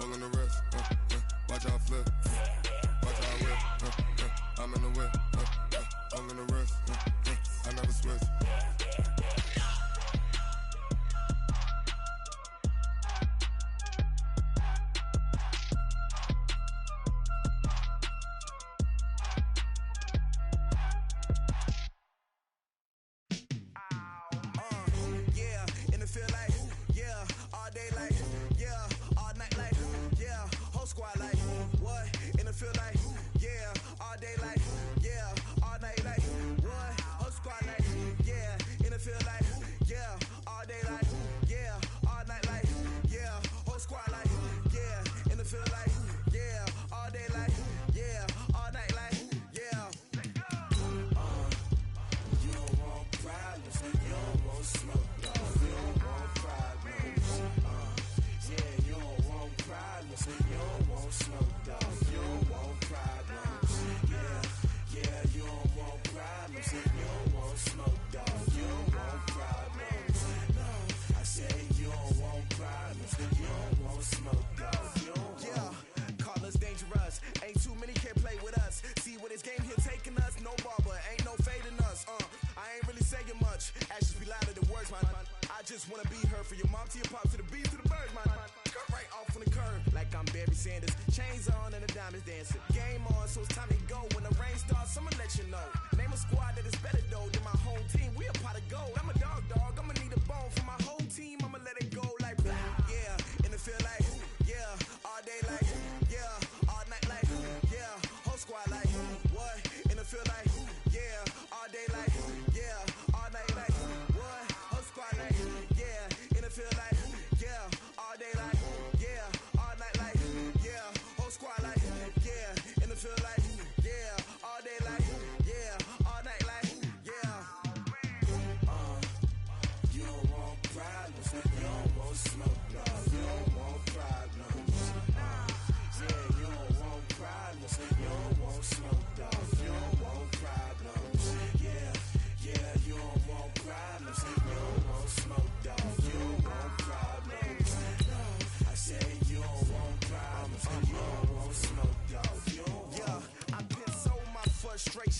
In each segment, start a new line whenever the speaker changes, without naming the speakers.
I'm in the wrist, watch how I flip, watch how I whip, I'm in the whip, I'm in the wrist, I never switch.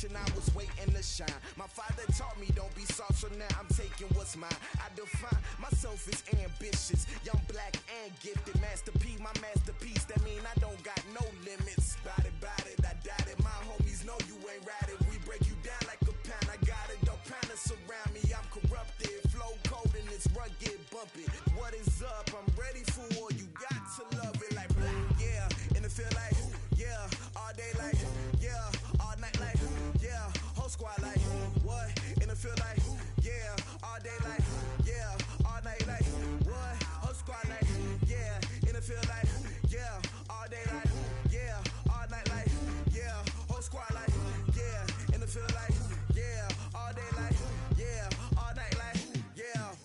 I was waiting to shine. My father taught me don't be soft, so now I'm taking what's mine. I define myself as ambitious, young, black, and gifted. Master P, my masterpiece. That mean I don't got no limits. Bout it, I doubt it. My homies know you ain't ratted. We break you down like a pound. I got it, don't pound us around me. I'm corrupted, flow cold and it's rugged, bumpy. What is up? I'm ready for war. You got to love it like black, yeah. And it feel like, yeah, all day like, yeah, all night like, yeah, whole squad like, what? And it feel like, yeah, all day like, yeah, all night like, what? Whole squad like, yeah, and it feel like, yeah, all day like, yeah, all night like, yeah, whole squad like, yeah, and it feel like, yeah, all day like, yeah, all night like, yeah.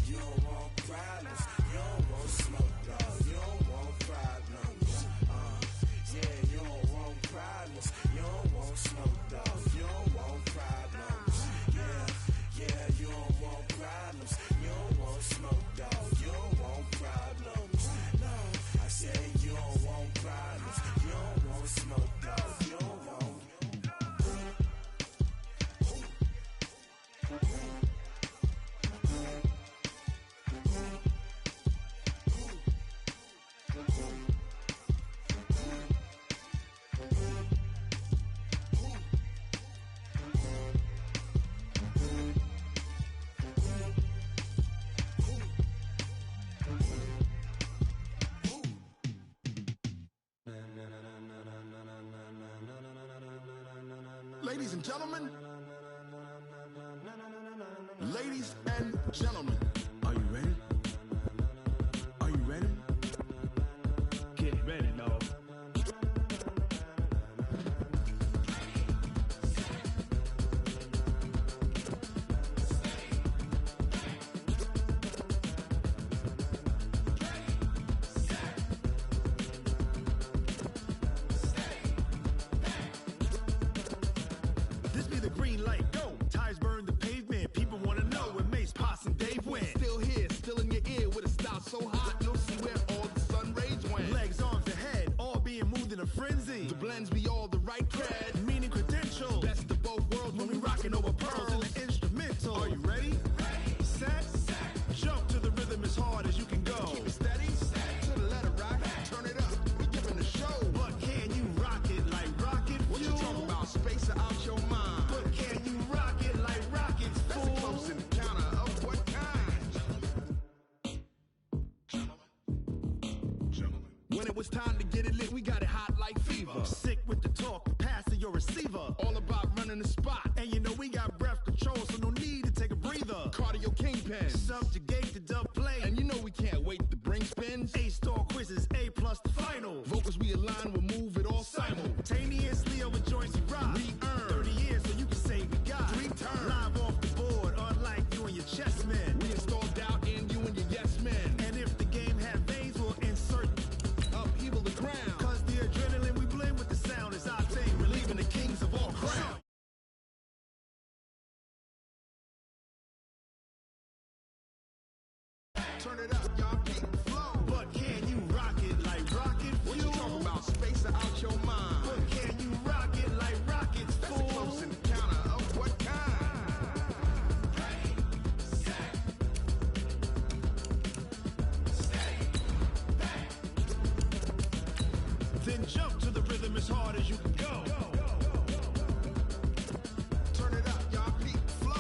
You don't want problems, you don't want smoke, dog, you don't want problems. Yeah, you don't want problems, you don't want smoke, dog, you don't want problems. Yeah, you don't want problems, you don't want smoke, dog, you don't want problems. No, I say you don't want problems, you don't want smoke, dog, you don't want.
Ladies and gentlemen, ladies and gentlemen, are you ready? Are you ready? Get ready, dog. This be the green light, go. Tires burn the pavement. People wanna know where Mace, Posse, and Dave went. Still here, still in your ear with a style so hot, no see where lends me all the right cred, meaning credentials. Best of both worlds when we rockin' over pearls in the instrumental. Are you ready? Set. Jump to the rhythm as hard as you can go. Keep it steady. To the letter right. Turn it up. We giving the show. But can you rock it like rocket fuel? What you talking about? Space out your mind. But can you rock it like rockets, fool? That's a close encounter of what kind? Gentlemen. When it was time to get it lit, we got it hot like fever. Sick with the talk, pass to your receiver. All about running the spot. And you know we got breath control, so no need to take a breather. Cardio kingpin, subjugate the dub play. And you know we can't wait to bring spins. A-star quizzes, A+ the final. Vocals we align, we'll move it all simultaneously over joints we rock. We earn 30 years, so you can say we got 3 turns. Live off the board, unlike you and your chess men. We install doubt in you and your yes men. And if the game had veins, we'll insert upheaval the ground. Cause the adrenaline we blend with the sound is our thing. Relieving the kings of all crowns. Turn it up, y'all keep the flow. But can you rock it like rocket fuel? What you talking about? Space out your mind. But can you rock it like rockets, fool? That's a close encounter of what kind? Then jump to the rhythm as hard as you can go. Turn it up, y'all keep the flow.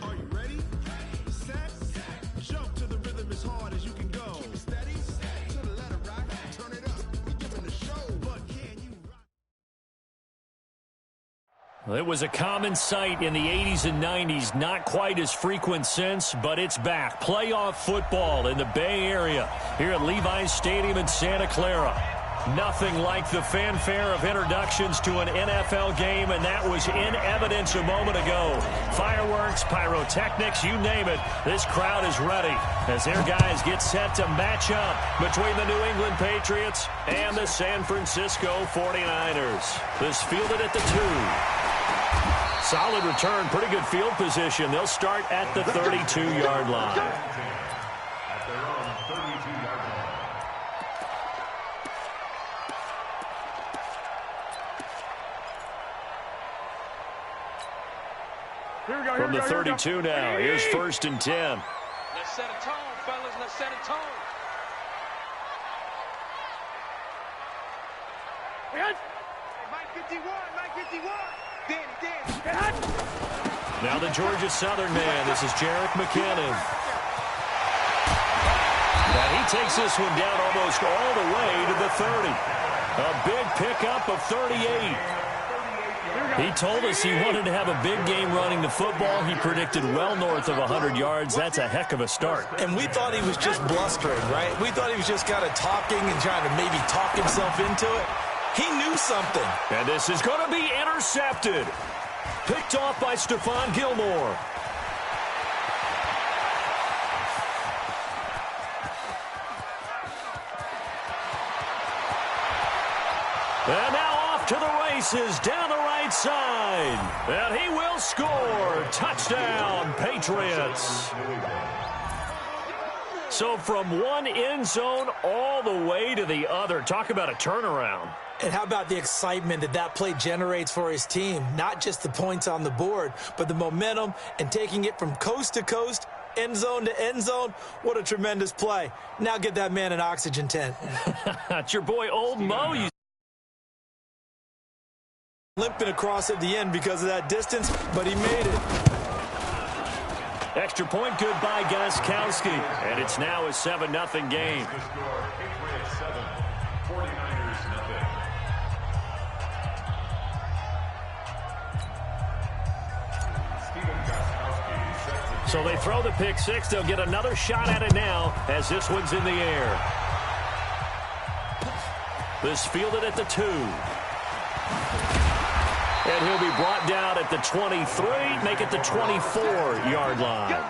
Are you ready? Set. Jump to the rhythm as hard as you can go. Keep it steady. To the letter right. Turn it up. We giving the show. But can you rock?
Well, it was a common sight in the 80s and 90s, not quite as frequent since, but it's back. Playoff football in the Bay Area here at Levi's Stadium in Santa Clara. Nothing like the fanfare of introductions to an NFL game, and that was in evidence a moment ago. Fireworks, pyrotechnics, you name it, this crowd is ready as their guys get set to match up between the New England Patriots and the San Francisco 49ers. This fielded at the 2. Solid return, pretty good field position. They'll start at the 32-yard line.
At their own 32-yard line.
From the 32 now, here's 1st and 10.
Let's set a tone, fellas. Let's set a tone. Mike 51, Mike 51. Danny.
Now the Georgia Southern man, this is Jerick McKinnon. And he takes this one down almost all the way to the 30. A big pickup of 38. He told us he wanted to have a big game running the football. He predicted well north of 100 yards. That's a heck of a start.
And we thought he was just blustering, right? We thought he was just kind of talking and trying to maybe talk himself into it. He knew something.
And this is going to be intercepted. Picked off by Stephon Gilmore. And now off to the races down the right side. And he will score. Touchdown, Patriots. So from one end zone all the way to the other. Talk about a turnaround.
And how about the excitement that play generates for his team? Not just the points on the board, but the momentum and taking it from coast to coast, end zone to end zone. What a tremendous play. Now get that man an oxygen tent.
That's your boy Old Mo.
Limping across at the end because of that distance, but he made it.
Extra point good by Gostkowski. And it's now a 7-0 game.
The score, Patriots 7, 49ers nothing. Stephen Gostkowski set to
So they throw the pick six. They'll get another shot at it now as this one's in the air. This fielded at the 2. And he'll be brought down at the 23, make it the 24-yard line.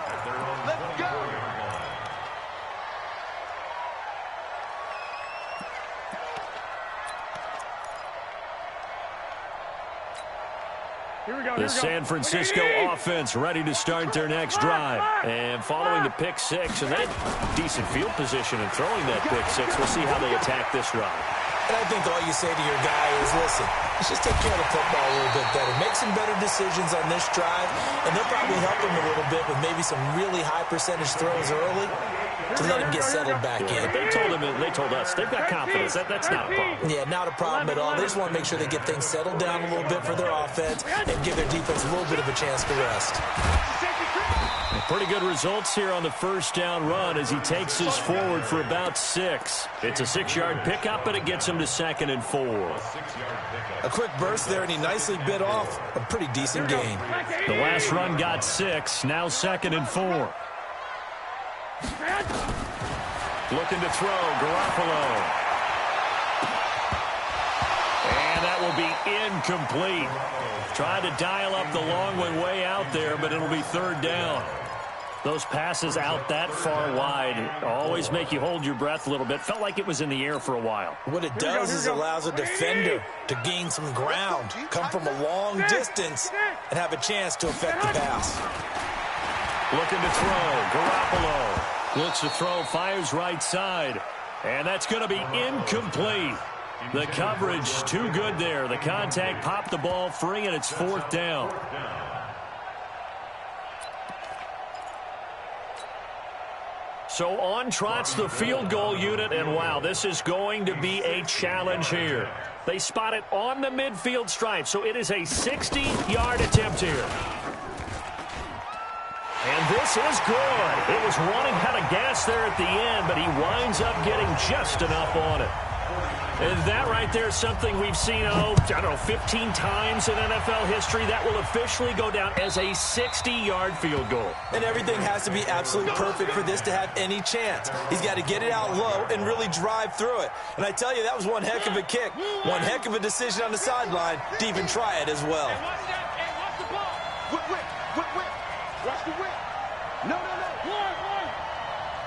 The San Francisco offense ready to start their next drive. And following the pick six, and that decent field position and throwing that pick six, we'll see how they attack this drive.
And I think all you say to your guy is, listen, let's just take care of the football a little bit better. Make some better decisions on this drive, and they'll probably help him a little bit with maybe some really high percentage throws early to let him get settled back in.
They told us they've got confidence. That's not a problem.
Yeah, not a problem at all. They just want to make sure they get things settled down a little bit for their offense and give their defense a little bit of a chance to rest.
Pretty good results here on the first down run as he takes us forward for about 6. It's a 6-yard pickup, and it gets him to 2nd and 4.
A quick burst there, and he nicely bit off a pretty decent gain.
The last run got 6, now 2nd and 4. Looking to throw, Garoppolo. And that will be incomplete. Tried to dial up the long one way out there, but it'll be 3rd down. Those passes out that far wide always make you hold your breath a little bit. Felt like it was in the air for a while.
What it does is allows a defender to gain some ground, come from a long distance, and have a chance to affect the pass.
Looking to throw, Garoppolo. Looks to throw, fires right side. And that's going to be incomplete. The coverage too good there. The contact popped the ball free, and it's 4th down. So on trots the field goal unit, and wow, this is going to be a challenge here. They spot it on the midfield stripe, so it is a 60-yard attempt here. And this is good. It was running out of gas there at the end, but he winds up getting just enough on it. And that right there is something we've seen, 15 times in NFL history. That will officially go down as a 60-yard field goal.
And everything has to be absolutely perfect for this to have any chance. He's got to get it out low and really drive through it. And I tell you, that was one heck of a kick. One heck of a decision on the sideline to even try it as well.
Watch the ball. Whip. Watch the whip. No. One.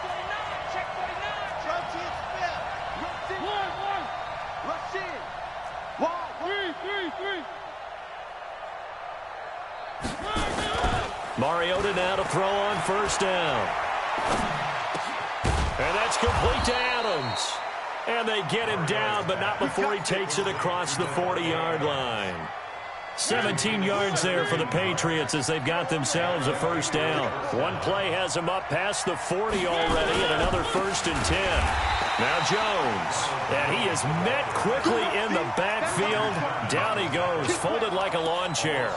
49. Check 49. Rush in. Three.
Mariota now to throw on 1st down. And that's complete to Adams. And they get him down, but not before he takes it across the 40-yard line. 17 yards there for the Patriots as they've got themselves a 1st down. One play has them up past the 40 already, and another 1st and 10. Now Jones, and he is met quickly in the backfield. Down he goes, folded like a lawn chair.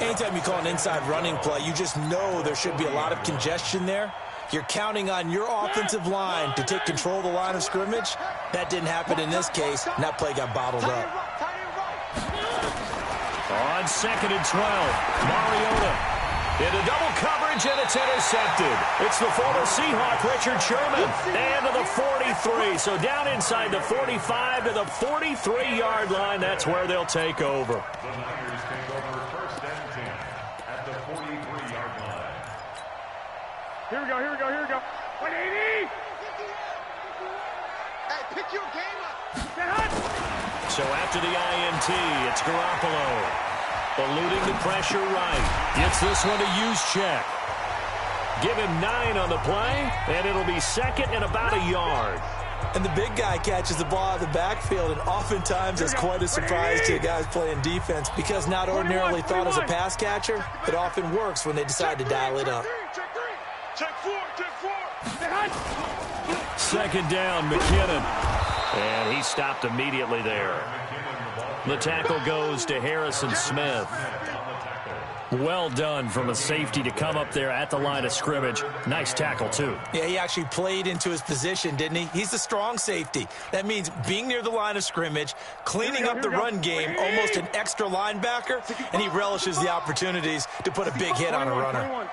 Anytime you call an inside running play, you just know there should be a lot of congestion there. You're counting on your offensive line to take control of the line of scrimmage. That didn't happen in this case, and that play got bottled up.
On 2nd and 12, Mariota into double coverage, and it's intercepted. It's the former Seahawk, Richard Sherman, and to the 43. So down inside the 45 to the 43-yard line. That's where they'll take over.
The Niners take over 1st and 10 at the 43-yard line.
Here we go. 180. Hey, pick your game up.
So after the INT, it's Garoppolo. Eluding the pressure right. Gets this one to Juszczyk. Give him 9 on the play, and it'll be 2nd and about a yard.
And the big guy catches the ball out of the backfield, and oftentimes it's quite a surprise to guys playing defense because not ordinarily thought as a pass catcher, it often works when they decide to dial it up.
Check 4.
2nd down, McKinnon. And he stopped immediately there. The tackle goes to Harrison Smith. Well done from a safety to come up there at the line of scrimmage. Nice tackle, too.
Yeah, he actually played into his position, didn't he? He's the strong safety. That means being near the line of scrimmage, cleaning up the run game, almost an extra linebacker, and he relishes the opportunities to put a big hit on a runner.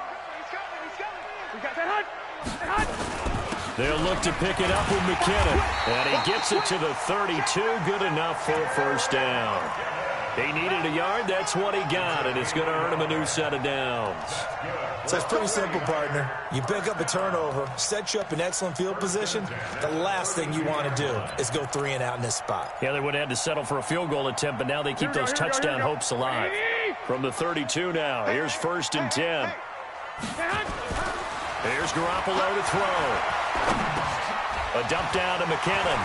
They'll look to pick it up with McKinnon. And he gets it to the 32. Good enough for a 1st down. He needed a yard. That's what he got, and it's going to earn him a new set of downs.
So it's pretty simple, partner. You pick up a turnover, set you up in excellent field position. The last thing you want to do is go 3 and out in this spot.
Yeah, they would have had to settle for a field goal attempt, but now they keep those touchdown hopes alive. From the 32 now, here's 1st and 10. Here's Garoppolo to throw. A dump down to McKinnon.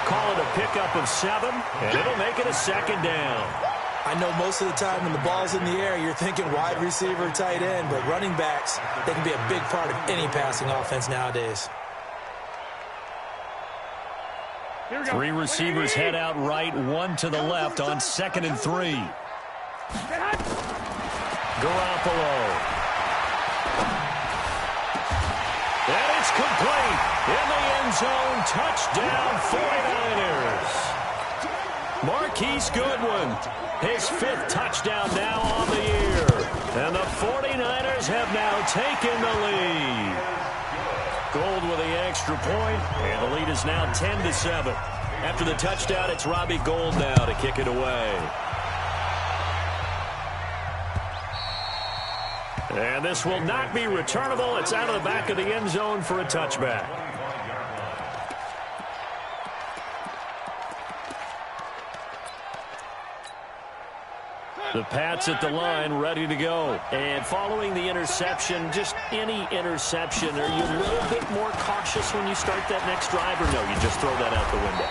Call it a pickup of 7, and it'll make it a 2nd down.
I know most of the time when the ball's in the air, you're thinking wide receiver, tight end, but running backs, they can be a big part of any passing offense nowadays.
3 receivers head out right, 1 to the left on 2nd and 3. Garoppolo. And it's complete. In the end zone, touchdown 49ers. Marquise Goodwin, his 5th touchdown now on the year. And the 49ers have now taken the lead. Gold with the extra point, and the lead is now 10-7. After the touchdown, it's Robbie Gould now to kick it away. And this will not be returnable. It's out of the back of the end zone for a touchback. The Pats at the line, ready to go. And following the interception, just any interception, are you a little bit more cautious when you start that next drive, or no, you just throw that out the window?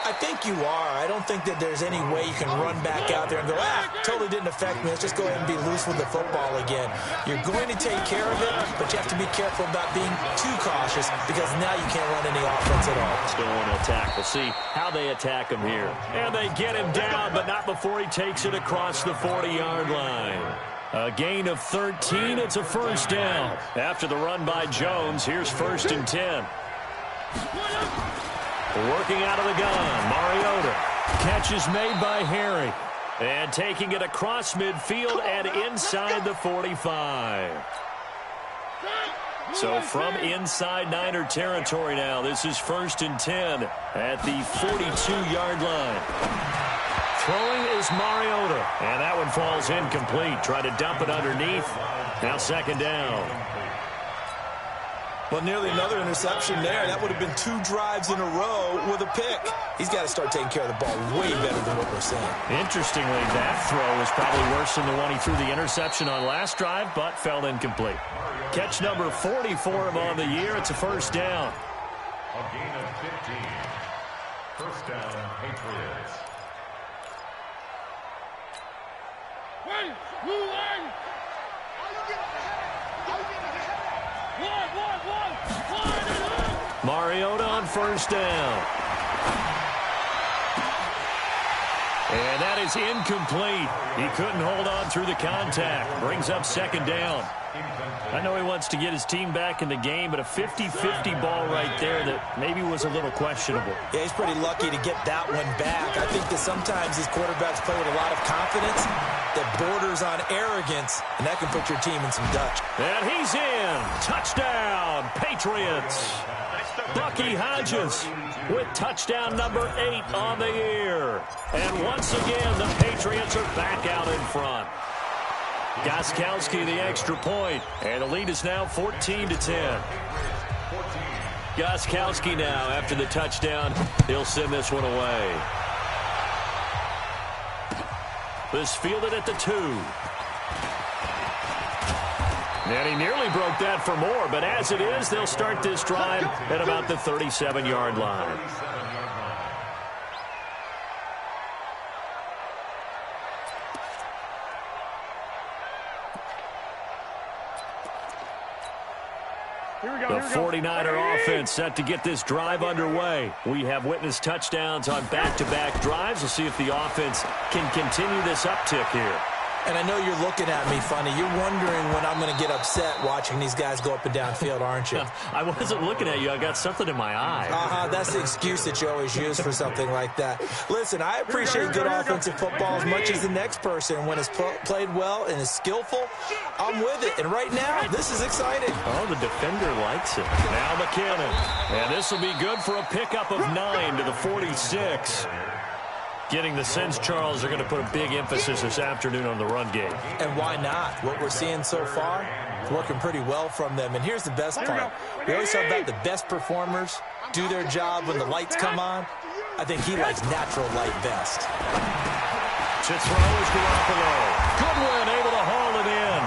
I think you are. I don't think that there's any way you can run back out there and go, totally didn't affect me. Let's just go ahead and be loose with the football again. You're going to take care of it, but you have to be careful about being too cautious because now you can't run any offense at all.
Still want to attack. We'll see how they attack him here. And they get him down, but not before he takes it across the 40-yard line. A gain of 13. It's a 1st down. After the run by Jones, here's 1st and 10. Working out of the gun, Mariota. Catch is made by Harry. And taking it across midfield and inside the 45. So from inside Niner territory now, this is 1st and 10 at the 42-yard line. Throwing is Mariota. And that one falls incomplete. Try to dump it underneath. Now 2nd down.
Well, nearly another interception there. That would have been 2 drives in a row with a pick. He's got to start taking care of the ball way better than what we're seeing.
Interestingly, that throw was probably worse than the one he threw the interception on last drive, but fell incomplete. Catch number 40 for him on the year. It's a 1st down.
A gain of 15. 1st down, Patriots.
Mariota on 1st down. And that is incomplete. He couldn't hold on through the contact. Brings up 2nd down. I know he wants to get his team back in the game, but a 50-50 ball right there that maybe was a little questionable.
Yeah, he's pretty lucky to get that one back. I think that sometimes these quarterbacks play with a lot of confidence that borders on arrogance, and that can put your team in some dutch.
And he's in. Touchdown, Patriots. Bucky Hodges with touchdown number 8 on the year. And once again, the Patriots are back out in front. Gostkowski the extra point, and the lead is now 14-10. Gostkowski now, after the touchdown, he'll send this one away. This fielded at the 2. And he nearly broke that for more, but as it is, they'll start this drive at about the 37-yard line. The 49er offense set to get this drive underway. We have witnessed touchdowns on back-to-back drives. We'll see if the offense can continue this uptick here.
And I know you're looking at me funny. You're wondering when I'm going to get upset watching these guys go up and down field, aren't you?
I wasn't looking at you. I got something in my eye.
That's the excuse that you always use for something like that. Listen, I appreciate good offensive football as much as the next person. When it's played well and is skillful, I'm with it. And right now, this is exciting.
Oh, the defender likes it. Now McKinnon. And this will be good for a pickup of 9 to the 46. Getting the sense, Charles, are going to put a big emphasis this afternoon on the run game.
And why not? What we're seeing so far is working pretty well from them. And here's the best part. We always talk about the best performers do their job when the lights come on. I think he likes natural light best.
To throw is Garoppolo. Goodwin able to haul it in.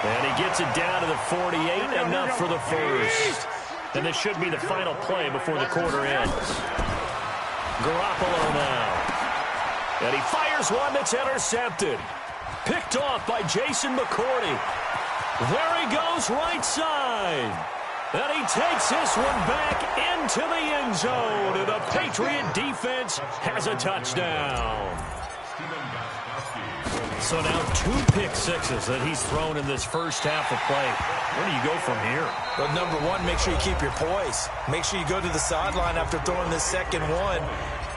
And he gets it down to the 48, enough for the first. And this should be the final play before the quarter ends. Garoppolo now. And he fires one that's intercepted. Picked off by Jason McCourty. There he goes right side. And he takes this one back into the end zone. And the Patriot defense has a touchdown. So now 2 pick sixes that he's thrown in this first half of play. Where do you go from here?
Well, number one, make sure you keep your poise. Make sure you go to the sideline after throwing this second one,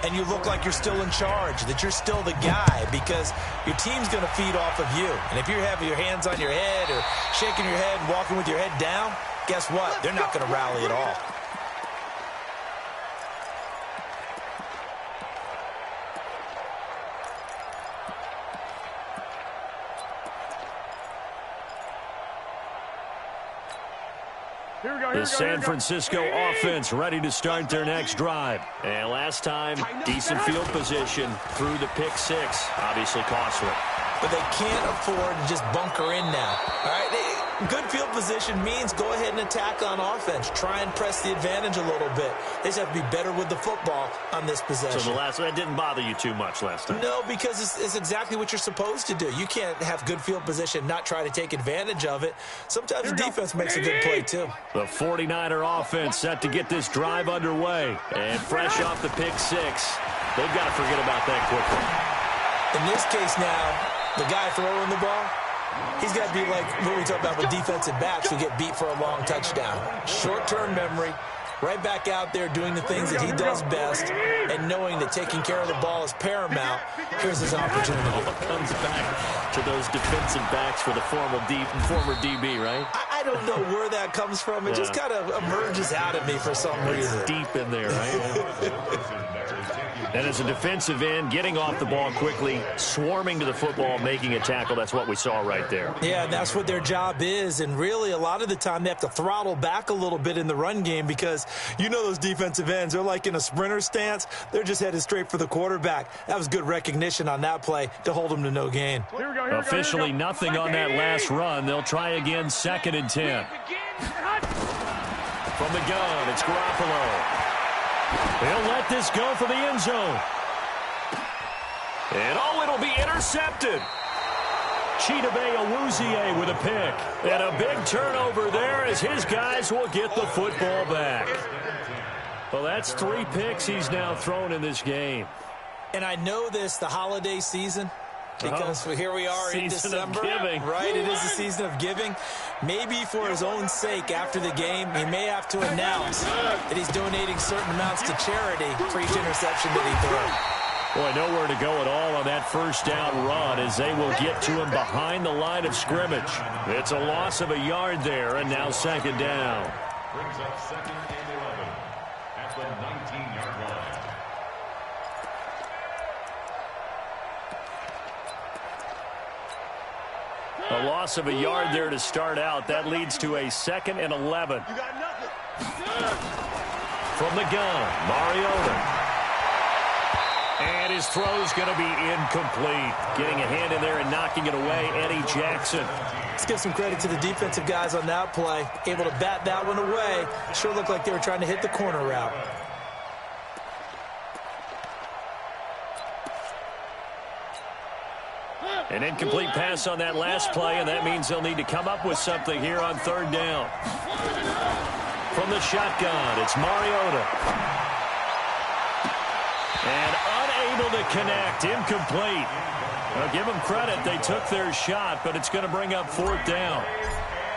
and you look like you're still in charge, that you're still the guy, because your team's going to feed off of you. And if you're having your hands on your head or shaking your head and walking with your head down, guess what? They're not going to rally at all.
The San Francisco offense ready to start their next drive. And last time, decent field position through the pick six. Obviously costly.
But they can't afford to just bunker in now. All right, good field position means go ahead and attack on offense. Try and press the advantage a little bit. They just have to be better with the football on this possession.
So that didn't bother you too much last time?
No, because it's exactly what you're supposed to do. You can't have good field position, not try to take advantage of it. Sometimes the defense makes a good play, too.
The 49er offense set to get this drive underway. And fresh off the pick six, they've got to forget about that quickly.
In this case now, the guy throwing the ball, he's got to be like what we talk about with defensive backs who get beat for a long touchdown. Short-term memory, right back out there doing the things that he does best, and knowing that taking care of the ball is paramount. Here's his opportunity.
Comes back to those defensive backs for the former DB, right?
I don't know where that comes from. It just kind of emerges out of me for some reason.
It's deep in there, right? And as a defensive end, getting off the ball quickly, swarming to the football, making a tackle, that's what we saw right there.
Yeah, and that's what their job is. And really, a lot of the time, they have to throttle back a little bit in the run game because you know those defensive ends, they're like in a sprinter stance. They're just headed straight for the quarterback. That was good recognition on that play to hold them to no gain.
Officially nothing on that last run. They'll try again, 2nd and 10. From the gun, it's Garoppolo. He'll let this go for the end zone. And it'll be intercepted. Chidobe Awuzie with a pick. And a big turnover there as his guys will get the football back. Well, that's 3 picks he's now thrown in this game.
And I know this, the holiday season, because here we are in December. Right, it is the season of giving. Maybe for his own sake, after the game, he may have to announce that he's donating certain amounts to charity for each interception that he threw.
Boy, nowhere to go at all on that first down run as they will get to him behind the line of scrimmage. It's a loss of a yard there, and now 2nd down.
Brings up 2nd and 11 at the 19-yard line.
A loss of a yard there to start out. That leads to a 2nd and 11. From the gun, Mariota. And his throw's going to be incomplete. Getting a hand in there and knocking it away, Eddie Jackson.
Let's give some credit to the defensive guys on that play. Able to bat that one away. Sure looked like they were trying to hit the corner route.
An incomplete pass on that last play, and that means they'll need to come up with something here on 3rd down. From the shotgun, it's Mariota. And unable to connect, incomplete. I'll give them credit, they took their shot, but it's going to bring up 4th down.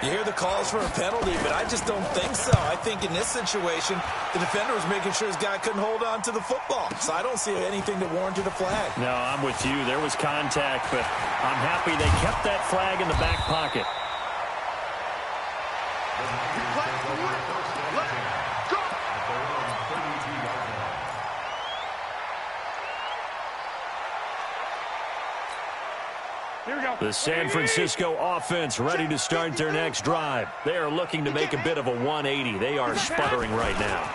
You hear the calls for a penalty, but I just don't think so. I think in this situation, the defender was making sure his guy couldn't hold on to the football. So I don't see anything that warranted a flag.
No, I'm with you. There was contact, but I'm happy they kept that flag in the back pocket. The San Francisco offense ready to start their next drive. They are looking to make a bit of a 180. They are sputtering right now.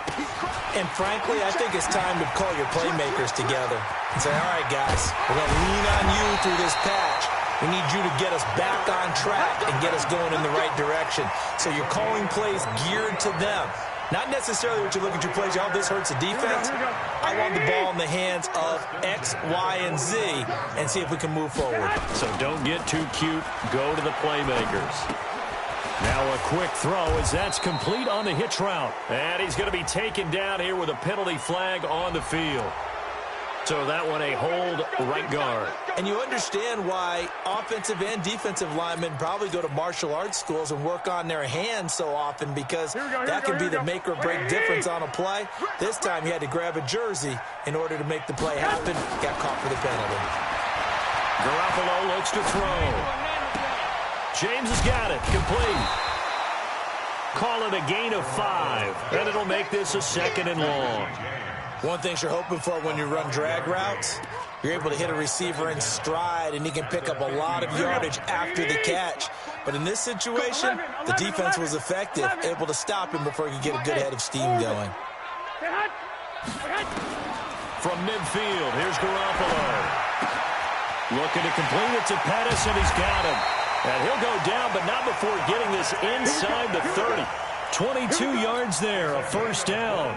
And frankly, I think it's time to call your playmakers together and say, all right, guys, we're going to lean on you through this patch. We need you to get us back on track and get us going in the right direction. So you're calling plays geared to them. Not necessarily what you look at your plays, oh, this hurts the defense. I want the ball in the hands of X, Y, and Z and see if we can move forward.
So don't get too cute. Go to the playmakers. Now a quick throw as that's complete on the hitch route. And he's going to be taken down here with a penalty flag on the field. So that one a hold right guard.
And you understand why offensive and defensive linemen probably go to martial arts schools and work on their hands so often, because that can be the make or break difference on a play. This time he had to grab a jersey in order to make the play happen. Got caught for the penalty.
Garoppolo looks to throw. James has got it. Complete. Call it a gain of 5. And it'll make this a 2nd and long.
One thing you're hoping for when you run drag routes, you're able to hit a receiver in stride, and he can pick up a lot of yardage after the catch. But in this situation, the defense was effective, able to stop him before he could get a good head of steam going.
From midfield, here's Garoppolo. Looking to complete it to Pettis, and he's got him. And he'll go down, but not before getting this inside the 30. 22 yards there, a first down.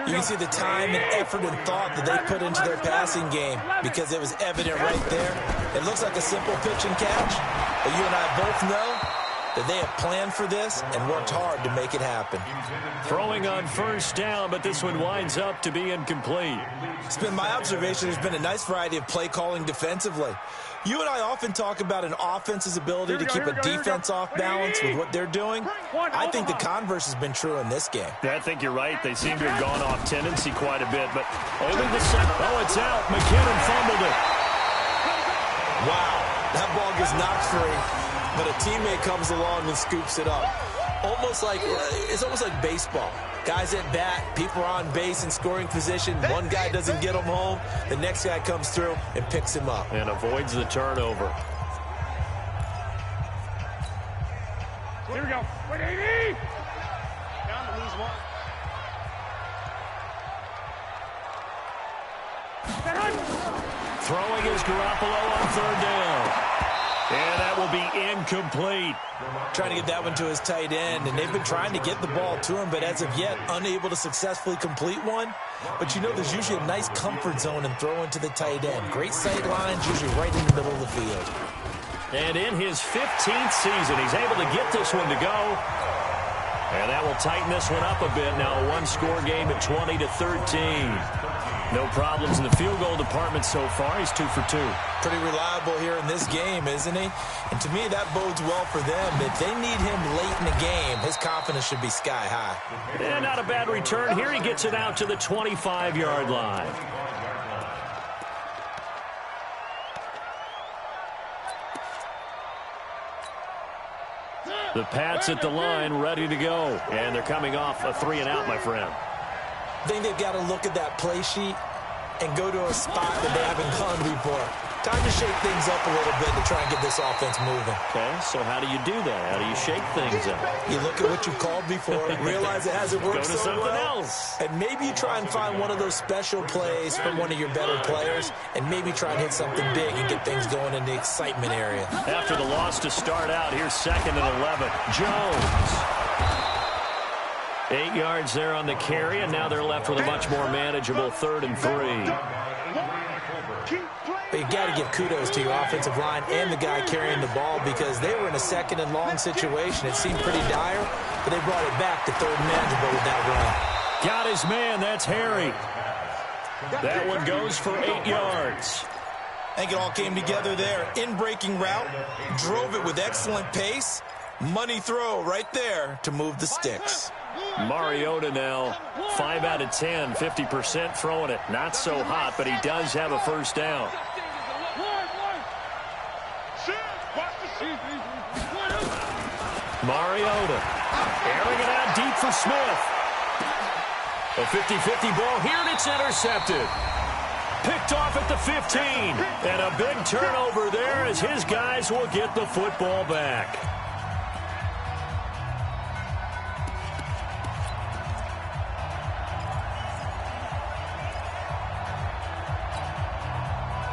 You can see the time and effort and thought that they put into their passing game, because it was evident right there. It looks like a simple pitch and catch, but you and I both know that they have planned for this and worked hard to make it happen.
Throwing on first down, but this one winds up to be incomplete.
It's been my observation there's been a nice variety of play calling defensively. You and I often talk about an offense's ability to keep a defense off balance with what they're doing. I think the converse has been true in this game.
I think you're right. They seem to have gone off tendency quite a bit, but only the second. Oh, it's out. McKinnon fumbled it.
Wow, that ball gets knocked free, but a teammate comes along and scoops it up. It's almost like baseball. Guys at bat, people are on base in scoring position. One guy doesn't get him home. The next guy comes through and picks him up.
And avoids the turnover.
Here we go. Wait, 80! Down to lose 1.
Throwing is Garoppolo on 3rd down. And that will be incomplete.
Trying to get that one to his tight end, and they've been trying to get the ball to him, but as of yet, unable to successfully complete one. But you know there's usually a nice comfort zone in throwing to the tight end. Great sight lines, usually right in the middle of the field.
And in his 15th season, he's able to get this one to go. And that will tighten this one up a bit. Now a one-score game at 20-13. No problems in the field goal department so far. He's 2 for 2.
Pretty reliable here in this game, isn't he? And to me, that bodes well for them. If they need him late in the game, his confidence should be sky high.
And not a bad return here. He gets it out to the 25-yard line. The Pats at the line, ready to go. And they're coming off a 3-and-out, my friend.
I think they've got to look at that play sheet and go to a spot that they haven't gone before. Time to shake things up a little bit to try and get this offense moving.
Okay, so how do you do that? How do you shake things up?
You look at what you've called before, realize it hasn't worked so well.
Go to something else.
And maybe you try and find one of those special plays from one of your better players, and maybe try and hit something big and get things going in the excitement area.
After the loss to start out, here's 2nd and 11. Jones. 8 yards there on the carry, and now they're left with a much more manageable 3rd and 3.
But you got to give kudos to your offensive line and the guy carrying the ball, because they were in a 2nd and long situation. It seemed pretty dire, but they brought it back to 3rd and manageable with that run.
Got his man. That's Harry. That one goes for 8 yards.
I think it all came together there. In-breaking route, drove it with excellent pace. Money throw right there to move the sticks.
Mariota now 5 out of 10, 50% throwing it. Not so hot, but he does have a first down. Mariota airing it out deep for Smith. A 50-50 ball here, and it's intercepted. Picked off at the 15. And a big turnover there as his guys will get the football back.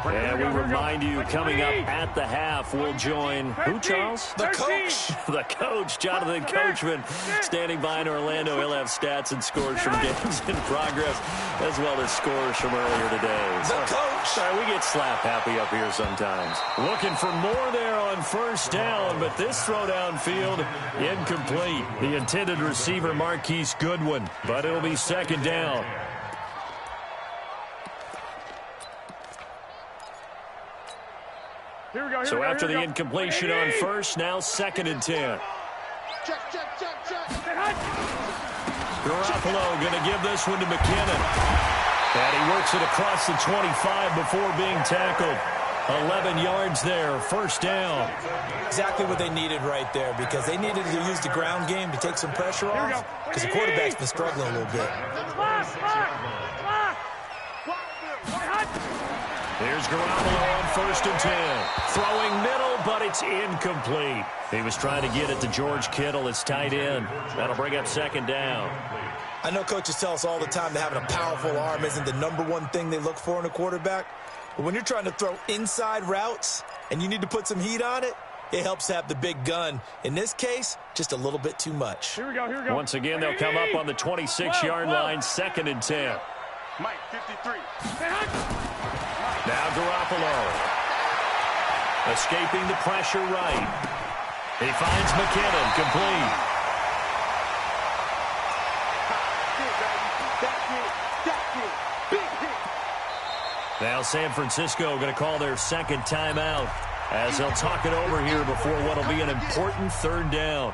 And we remind you, coming up at the half, we'll join who, Charles?
The coach.
The coach, Jonathan Coachman, standing by in Orlando. He'll have stats and scores from games in progress, as well as scores from earlier today.
The coach.
Sorry, we get slap happy up here sometimes. Looking for more there on first down, but this throw downfield, incomplete. The intended receiver, Marquise Goodwin, but it'll be second down. So after the incompletion on first, now 2nd and 10.
Check.
Garoppolo going to give this one to McKinnon. And he works it across the 25 before being tackled. 11 yards there, first down.
Exactly what they needed right there, because they needed to use the ground game to take some pressure off, because the quarterback's been struggling a little bit.
Here's Garoppolo on 1st and 10. Throwing middle, but it's incomplete. He was trying to get it to George Kittle, his tight end. That'll bring up 2nd down.
I know coaches tell us all the time that having a powerful arm isn't the #1 thing they look for in a quarterback. But when you're trying to throw inside routes and you need to put some heat on it, it helps have the big gun. In this case, just a little bit too much.
Here we go.
Once again, they'll come up on the 26-yard line, 2nd and 10.
Mike, 53.
Now Garoppolo. Escaping the pressure right. He finds McKinnon, complete. Now San Francisco going to call their 2nd timeout as they'll talk it over here before what will be an important 3rd down.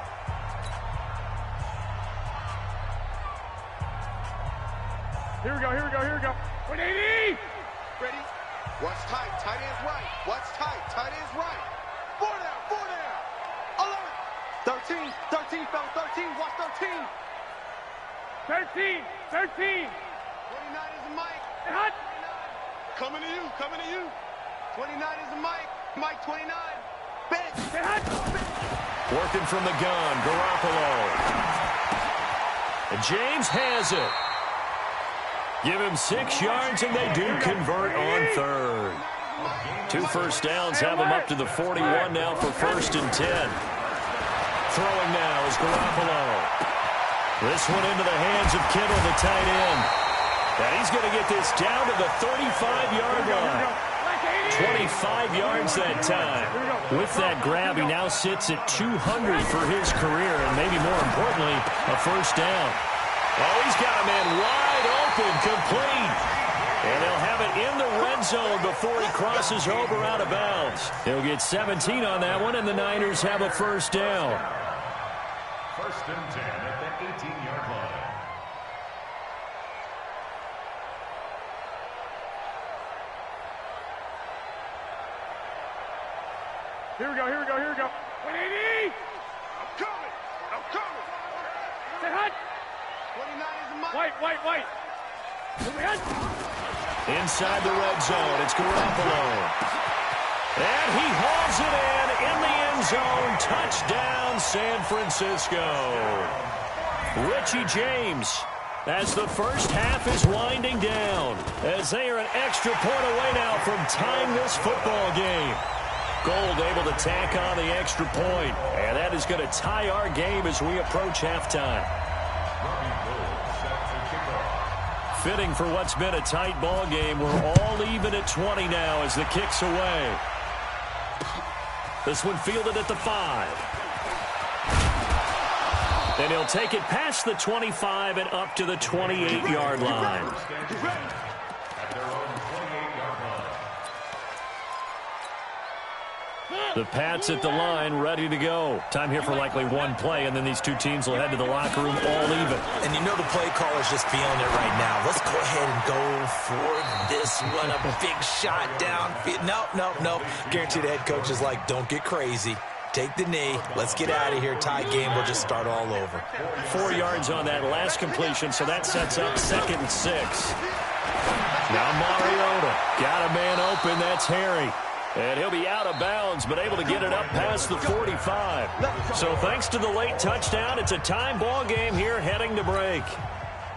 Here we go. 180.
Ready? Watch tight. Tight end's right. Watch tight. Tight end's right. 4 down. 11. 13, fella. 13. Watch 13.
13.
29 is the Mike.
Hot.
Coming to you. 29 is the Mike. Mike 29. Bench.
Working from the gun, Garoppolo. And James has it. Give him 6 yards, and they do convert on 3rd. 2 first downs have him up to the 41 now for 1st and 10. Throwing now is Garoppolo. This one into the hands of Kittle, the tight end. And he's going to get this down to the 35-yard line. 25 yards that time. With that grab, he now sits at 200 for his career, and maybe more importantly, a first down. Oh, he's got a man wide open, complete. And they'll have it in the red zone before he crosses over out of bounds. He'll get 17 on that one, and the Niners have a first down.
1st and 10 at the 18-yard line.
Here we go. 180.
I'm coming.
Say hot.
29 is the Mike.
White.
Inside the red zone, it's Garoppolo. And he hauls it in the end zone. Touchdown, San Francisco. Richie James, as the first half is winding down, as they are an extra point away now from tying this football game. Gold able to tack on the extra point, and that is going to tie our game as we approach halftime. Fitting for what's been a tight ball game. We're all even at 20 now as the kick's away. This one fielded at the 5. And he'll take it past the 25 and up to the 28-yard line. The Pats at the line, ready to go. Time here for likely one play, and then these two teams will head to the locker room all even.
And you know the play caller's just feeling it right now. Let's go ahead and go for this one. A big shot downfield. Nope. Guarantee the head coach is like, don't get crazy. Take the knee. Let's get out of here. Tie game. We'll just start all over.
4 yards on that last completion, so that sets up 2nd and 6. Now Mariota got a man open. That's Harry. And he'll be out of bounds, but able to get it up past the 45. So thanks to the late touchdown, it's a time ball game here heading to break.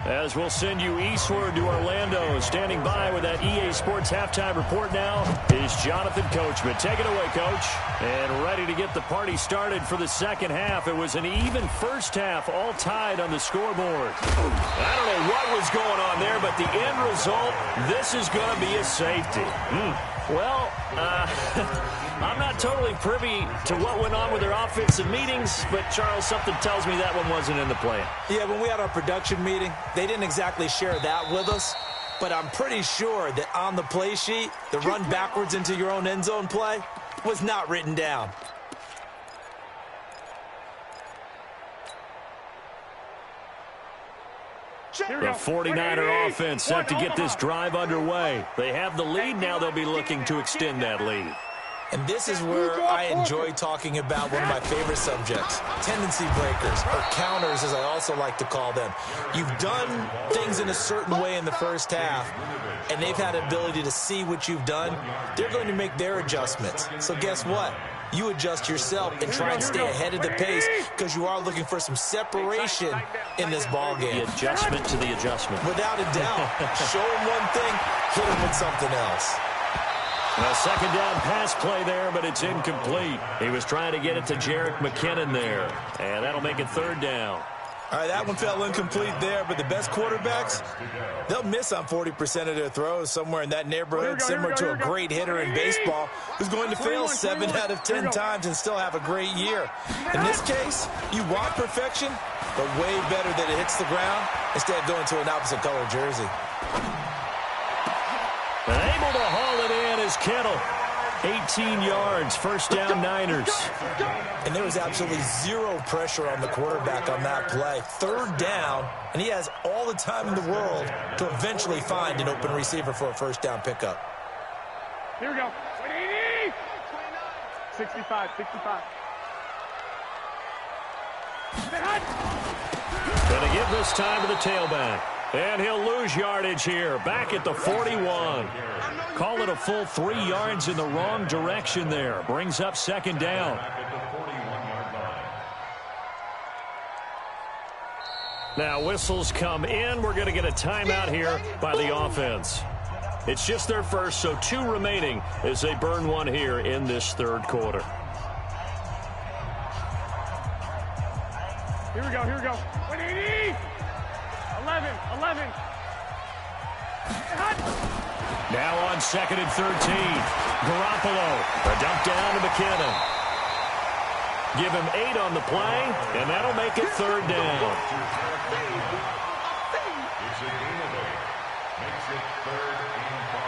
As we'll send you eastward to Orlando. Standing by with that EA Sports halftime report now is Jonathan Coachman. Take it away, Coach. And ready to get the party started for the second half. It was an even first half, all tied on the scoreboard. I don't know what was going on there, but the end result, this is going to be a safety. Well, I'm not totally privy to what went on with their offensive meetings, but, Charles, something tells me that one wasn't in the plan.
Yeah, when we had our production meeting, they didn't exactly share that with us, but I'm pretty sure that on the play sheet, the run backwards into your own end zone play was not written down.
The 49er offense set to get this drive underway. They have the lead. Now they'll be looking to extend that lead.
And this is where I enjoy talking about one of my favorite subjects, tendency breakers, or counters as I also like to call them. You've done things in a certain way in the first half, and they've had the ability to see what you've done. They're going to make their adjustments. So guess what? You adjust yourself and try and stay ahead of the pace because you are looking for some separation in this ball game.
The adjustment to the adjustment.
Without a doubt. Show them one thing, hit them with something else.
A second down pass play there, but it's incomplete. He was trying to get it to Jerick McKinnon there, and that'll make it third down.
All right, that one fell incomplete there, but the best quarterbacks, they'll miss on 40% of their throws, somewhere in that neighborhood, similar to a great hitter in baseball who's going to fail 7 out of 10 times and still have a great year. In this case, you want perfection, but way better that it hits the ground instead of going to an opposite color jersey.
And able to haul it in is Kittle. 18 yards, first down Niners.
And there was absolutely zero pressure on the quarterback on that play. Third down, and he has all the time in the world to eventually find an open receiver for a first down pickup.
Here we go. 180. 65.
Going to give this time to the tailback. And he'll lose yardage here. Back at the 41. Call it a full 3 yards in the wrong direction there. Brings up second down. Now whistles come in. We're going to get a timeout here by the offense. It's just their first, so 2 remaining as they burn one here in this third quarter.
Here we go. 180. 11.
Now on second and 13. Garoppolo. A dump down to McKinnon. Give him 8 on the play, and that'll make it third down.
It's a gain of 8. Makes it 3rd and 5.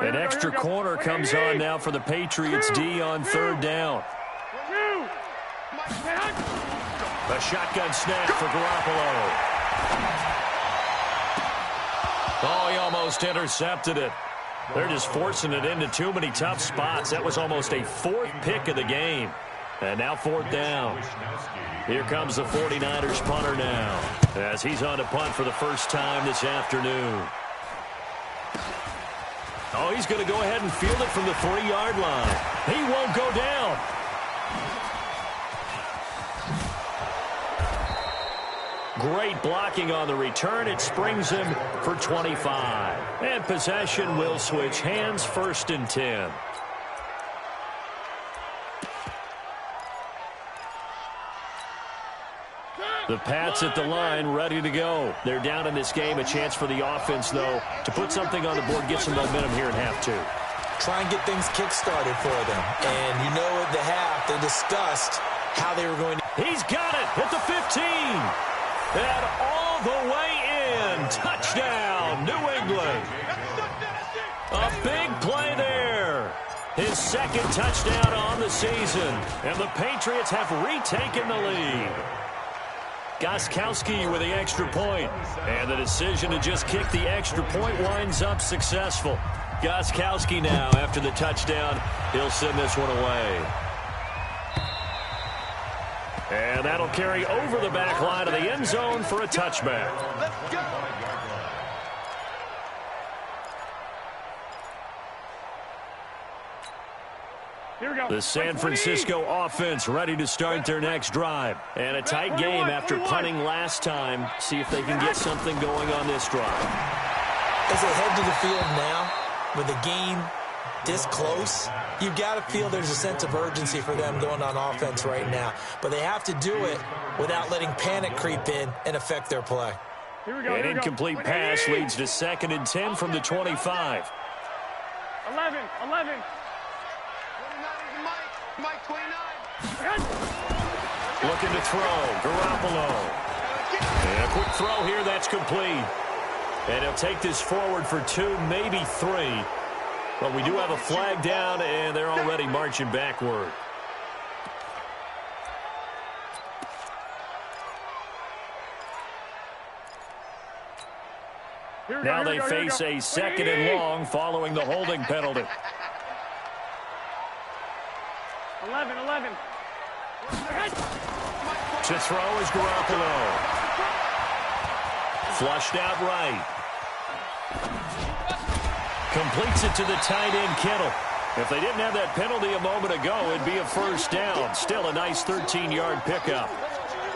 An extra corner comes on now for the Patriots D on third down. A shotgun snap for Garoppolo. Oh, he almost intercepted it. They're just forcing it into too many tough spots. That was almost a 4th pick of the game. And now 4th down. Here comes the 49ers punter now, as he's on to punt for the first time this afternoon. Oh, he's going to go ahead and field it from the 3-yard line. He won't go down. Great blocking on the return. It springs him for 25. And possession will switch hands, 1st and 10. The Pats at the line, ready to go. They're down in this game. A chance for the offense, though, to put something on the board, get some momentum here in half 2.
Try and get things kick-started for them. And you know at the half, they discussed how they were going to...
He's got it at the 15. And all the way in. Touchdown, New England. A big play there. His 2nd touchdown on the season. And the Patriots have retaken the lead. Gostkowski with the extra point. And the decision to just kick the extra point winds up successful. Gostkowski now, after the touchdown, he'll send this one away. And that'll carry over the back line of the end zone for a touchback.
Go!
Here we go.
The San Francisco offense ready to start their next drive. And a tight game after punting last time. See if they can get something going on this drive.
As they head to the field now, with the game this close, you've got to feel there's a sense of urgency for them going on offense right now. But they have to do it without letting panic creep in and affect their play.
Here we go.
An incomplete pass leads to 2nd and 10 from the 25.
11.
Mike 29.
Looking to throw. Garoppolo. And a quick throw here. That's complete. And he'll take this forward for 2, maybe 3. But we do have a flag down, and they're already marching backward. Now they face a 2nd and long following the holding penalty.
11.
To throw is Garoppolo. Flushed out right. Completes it to the tight end, Kittle. If they didn't have that penalty a moment ago, it'd be a first down. Still a nice 13-yard pickup.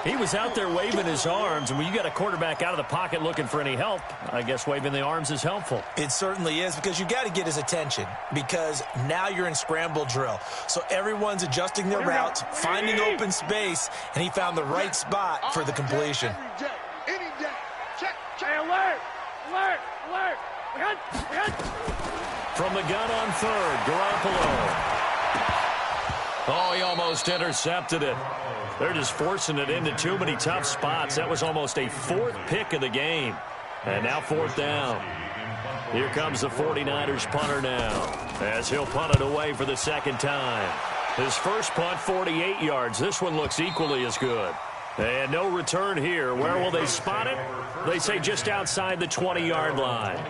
He was out there waving his arms, and when you got a quarterback out of the pocket looking for any help, I guess waving the arms is helpful.
It certainly is, because you got to get his attention, because now you're in scramble drill. So everyone's adjusting their routes, finding open space, and he found the right spot for the completion.
Any day. Check.
Hey, alert.
From the gun on 3rd, Garoppolo. Oh, he almost intercepted it. They're just forcing it into too many tough spots. That was almost a 4th pick of the game. And now 4th down. Here comes the 49ers punter now, as he'll punt it away for the 2nd time. His first punt, 48 yards. This one looks equally as good. And no return here. Where will they spot it? They say just outside the 20-yard line.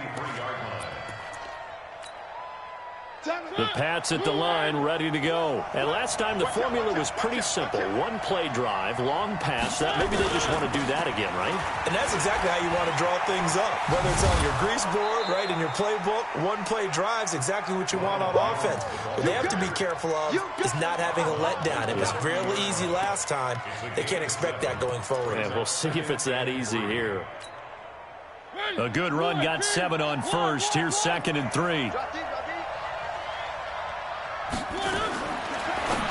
The Pats at the line, ready to go. And last time, the formula was pretty simple. One play drive, long pass. Maybe they just want to do that again, right?
And that's exactly how you want to draw things up. Whether it's on your grease board, right, in your playbook, one play drive's exactly what you want on offense. What they have to be careful of is not having a letdown. It was fairly easy last time. They can't expect that going forward.
And we'll see if it's that easy here. A good run, got 7 on first. Here's 2nd and 3.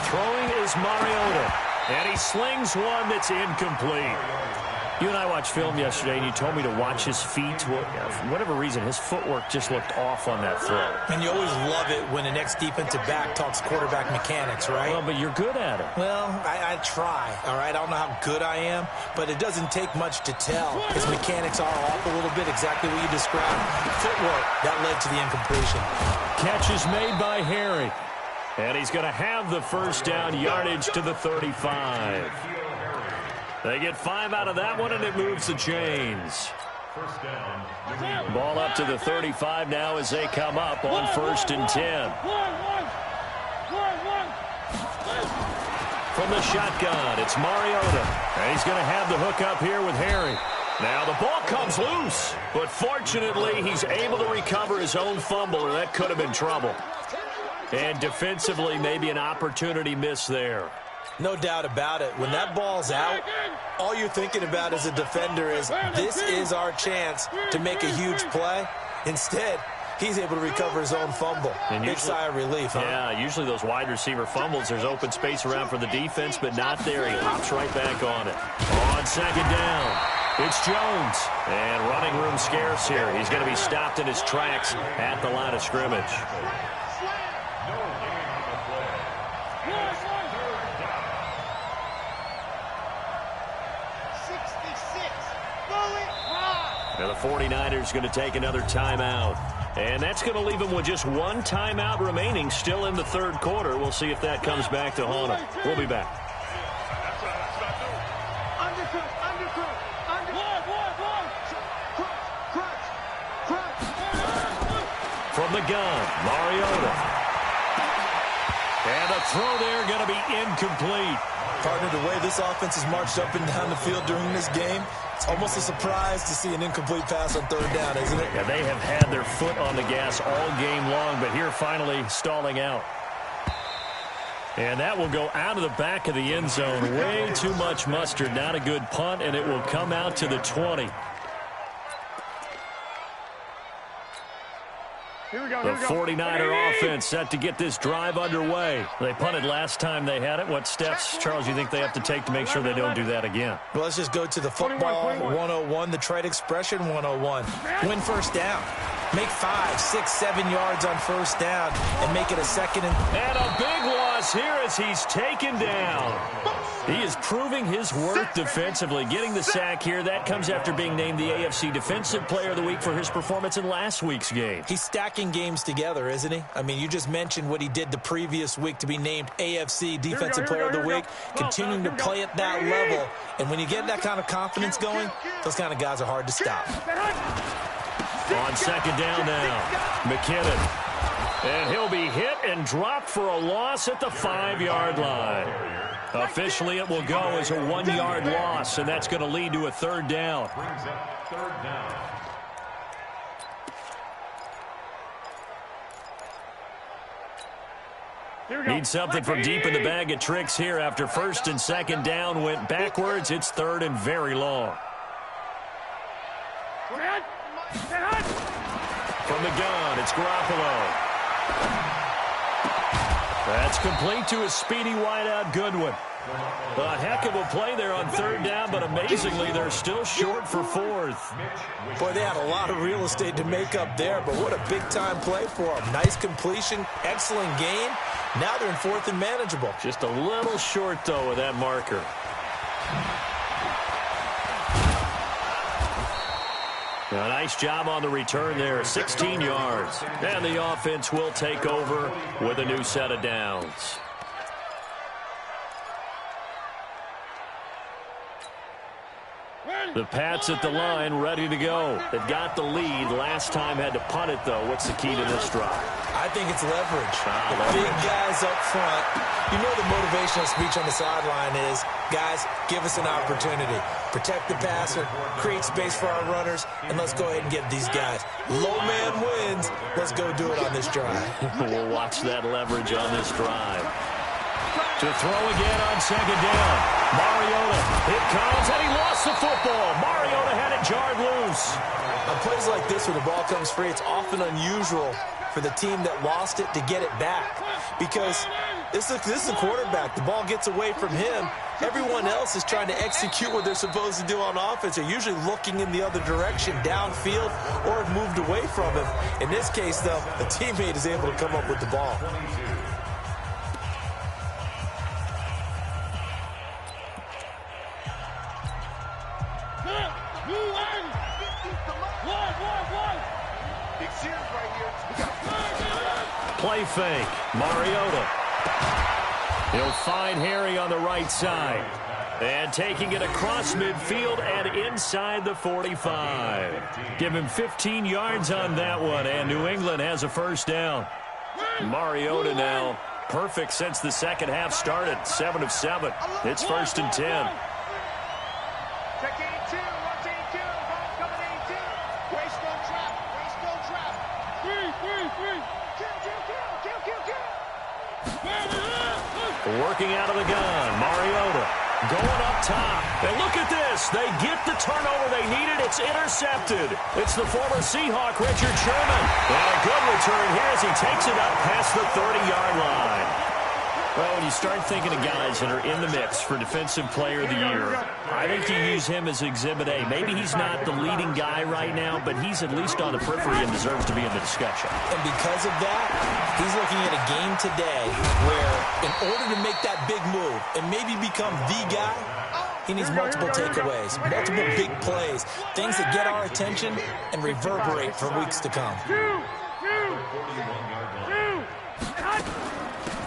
Throwing is Mariota, and he slings one that's incomplete. You and I watched film yesterday, and you told me to watch his feet. For whatever reason, his footwork just looked off on that throw.
And you always love it when the next defensive back talks quarterback mechanics, right?
Well, but you're good at it.
Well, I try, all right? I don't know how good I am, but it doesn't take much to tell. His mechanics are off a little bit, exactly what you described. Footwork, that led to the incompletion.
Catch is made by Harry. And he's going to have the first down, yardage to the 35. They get 5 out of that one, and it moves the chains. Ball up to the 35 now as they come up on 1st and 10. From the shotgun, it's Mariota. And he's going to have the hook up here with Harry. Now the ball comes loose, but fortunately he's able to recover his own fumble, or that could have been trouble. And defensively, maybe an opportunity miss there.
No doubt about it. When that ball's out, all you're thinking about as a defender is, this is our chance to make a huge play. Instead, he's able to recover his own fumble. And big sigh of relief, huh?
Yeah, usually those wide receiver fumbles, there's open space around for the defense, but not there. He hops right back on it. On 2nd down, it's Jones. And running room scarce here. He's going to be stopped in his tracks at the line of scrimmage. Now the 49ers going to take another timeout. And that's going to leave them with just one timeout remaining still in the 3rd quarter. We'll see if that comes back to haunt them. We'll be back. From the gun, Mariota. And a throw there going to be incomplete.
Partner, the way this offense has marched up and down the field during this game, It's almost a surprise to see an incomplete pass on third down, isn't it?
Yeah, they have had their foot on the gas all game long, but here finally stalling out. And that will go out of the back of the end zone. Way too much mustard. Not a good punt, and it will come out to the 20. The 49er offense set to get this drive underway. They punted last time they had it. What steps, Charles, you think they have to take to make sure they don't do that again?
Well, let's just go to the football 101, the trade expression 101. Win first down. Make 5, 6, 7 yards on first down and make it a second
and a big loss here as he's taken down. He is proving his worth defensively, getting the sack here. That comes after being named the AFC Defensive Player of the Week for his performance in last week's game.
He's stacking games together, isn't he? I mean, you just mentioned what he did the previous week to be named AFC Defensive Player of the Week, continuing to play at that level. And when you get that kind of confidence going, those kind of guys are hard to stop.
On second down now, McKinnon. And he'll be hit and dropped for a loss at the 5-yard line. Officially, it will go as a 1-yard loss, and that's going to lead to a third down. Need something from deep in the bag of tricks here after first and second down went backwards. It's third and very long. From the gun, it's Garoppolo. That's complete to a speedy wideout Goodwin. A heck of a play there on third down, but amazingly, they're still short for fourth.
Boy, they had a lot of real estate to make up there, but what a big-time play for them. Nice completion, excellent game. Now they're in fourth and manageable.
Just a little short, though, with that marker. A nice job on the return there, 16 yards. And the offense will take over with a new set of downs. The Pats at the line, ready to go. They've got the lead. Last time had to punt it, though. What's the key to this drive?
I think it's leverage. The big guys up front. You know the motivational speech on the sideline is, guys, give us an opportunity. Protect the passer, create space for our runners, and let's go ahead and get these guys. Low man wins. Let's go do it on this drive.
We'll watch that leverage on this drive. To throw again on second down. Mariota, it comes, and he lost the football. Mariota had it jarred loose.
On plays like this, when the ball comes free, it's often unusual for the team that lost it to get it back. Because this is the quarterback. The ball gets away from him. Everyone else is trying to execute what they're supposed to do on offense. They're usually looking in the other direction, downfield, or have moved away from him. In this case, though, a teammate is able to come up with the ball.
Play fake. Mariota. He'll find Harry on the right side. And taking it across midfield and inside the 45. Give him 15 yards on that one, and New England has a first down. Mariota now perfect since the second half started. 7 of 7. It's first and 10. Working out of the gun, Mariota going up top. And look at this. They get the turnover they needed. It's intercepted. It's the former Seahawk, Richard Sherman. And a good return here as he takes it up past the 30-yard line. Well, when you start thinking of guys that are in the mix for Defensive Player of the Year, I think you use him as Exhibit A. Maybe he's not the leading guy right now, but he's at least on the periphery and deserves to be in the discussion.
And because of that, he's looking at a game today where in order to make that big move and maybe become the guy, he needs multiple takeaways, multiple big plays, things that get our attention and reverberate for weeks to come.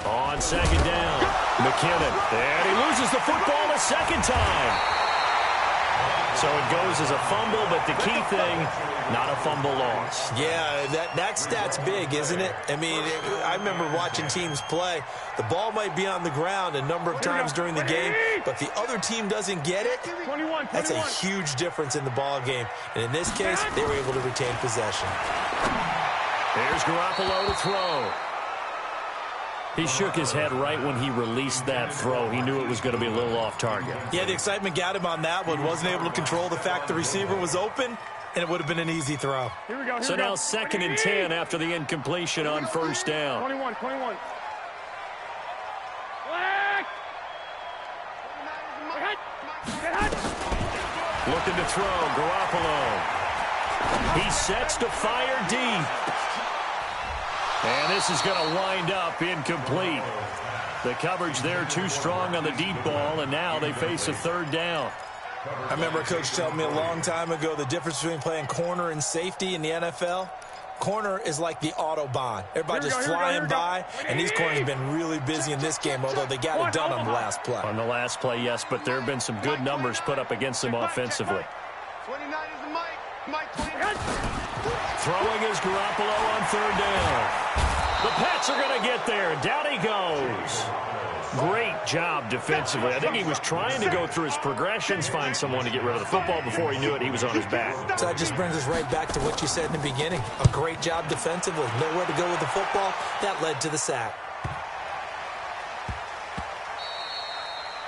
On second down, McKinnon. And he loses the football a second time. So it goes as a fumble, but the key thing, not a fumble loss.
Yeah, that stat's big, isn't it? I mean, I remember watching teams play. The ball might be on the ground a number of times during the game, but the other team doesn't get it. That's a huge difference in the ball game. And in this case, they were able to retain possession.
Here's Garoppolo to throw. He shook his head right when he released that throw. He knew it was going to be a little off target.
Yeah, the excitement got him on that one. Wasn't able to control the fact the receiver was open, and it would have been an easy throw.
So now 2nd and 10 after the incompletion on first down.
21.
Looking to throw, Garoppolo. He sets to fire deep. And this is going to wind up incomplete. The coverage there too strong on the deep ball, and now they face a 3rd down.
I remember a coach telling me a long time ago the difference between playing corner and safety in the NFL. Corner is like the Autobahn. Everybody just flying by, and these corners have been really busy in this game, although they got it done on the last play.
On the last play, yes, but there have been some good numbers put up against them offensively.
29 is the Mike 29.
Throwing is Garoppolo on 3rd down. The Pats are going to get there. Down he goes. Great job defensively. I think he was trying to go through his progressions, find someone to get rid of the football. Before he knew it, he was on his back.
So that just brings us right back to what you said in the beginning. A great job defensively. Nowhere to go with the football. That led to the sack.